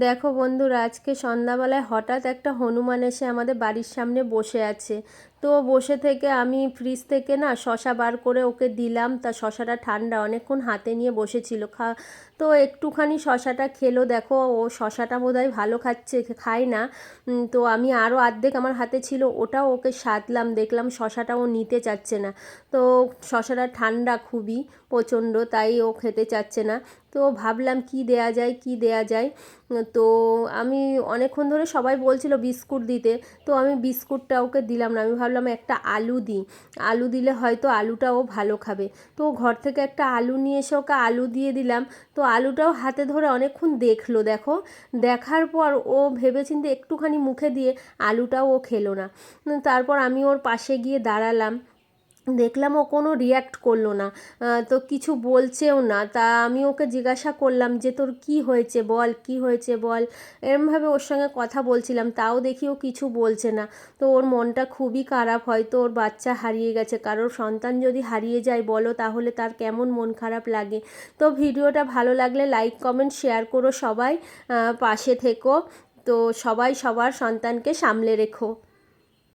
দেখো বন্ধুরা, আজকে সন্ধ্যাবেলায় হঠাৎ একটা হনুমান এসে আমাদের বাড়ির সামনে বসে আছে। তো বসে থেকে আমি ফ্রিজ থেকে না শশা বার করে ওকে দিলাম। তা শশাটা ঠান্ডা, অনেকক্ষণ হাতে নিয়ে বসেছিল তো একটুখানি শশাটা খেলো। দেখো ও শশাটা বোধহয় ভালো খাচ্ছে, খায় না। তো আমি আরও অর্ধেক আমার হাতে ছিল, ওটাও ওকে সাধলাম, দেখলাম শশাটা ও নিতে চাচ্ছে না। তো শশাটা ঠান্ডা খুবই প্রচণ্ড, তাই ও খেতে চাচ্ছে না। তো ভাবলাম কি দেয়া যায় কি দেয়া যায়। তো আমি অনেকক্ষণ ধরে সবাই বলছিল বিস্কুট দিতে, তো আমি বিস্কুটটা ওকে দিলাম না। আমি ভাবলাম একটা আলু দিই, আলু দিলে হয়তো আলুটাও ভালো খাবে। তো ঘর থেকে একটা আলু নিয়ে এসে ওকে আলু দিয়ে দিলাম। তো আলুটাও হাতে ধরে অনেকক্ষণ দেখলো। দেখো, দেখার পর ও ভেবেচিন্তে একটুখানি মুখে দিয়ে আলুটাও ও খেলো না। তারপর আমি ওর পাশে গিয়ে দাঁড়ালাম, দেখলাম ও কোনো রিয়্যাক্ট করলো না। তো কিছু বলছেও না। তা আমি ওকে জিজ্ঞাসা করলাম যে তোর কি হয়েছে বল, কি হয়েছে বল। এরমভাবে ওর সঙ্গে কথা বলছিলাম, তাও দেখি ও কিছু বলছে না। তো ওর মনটা খুবই খারাপ, হয়তো ওর বাচ্চা হারিয়ে গেছে। কারোর সন্তান যদি হারিয়ে যায় বলো, তাহলে তার কেমন মন খারাপ লাগে। তো ভিডিওটা ভালো লাগলে লাইক কমেন্ট শেয়ার করো সবাই, পাশে থেকো। তো সবাই সবার সন্তানকে সামলে রেখো।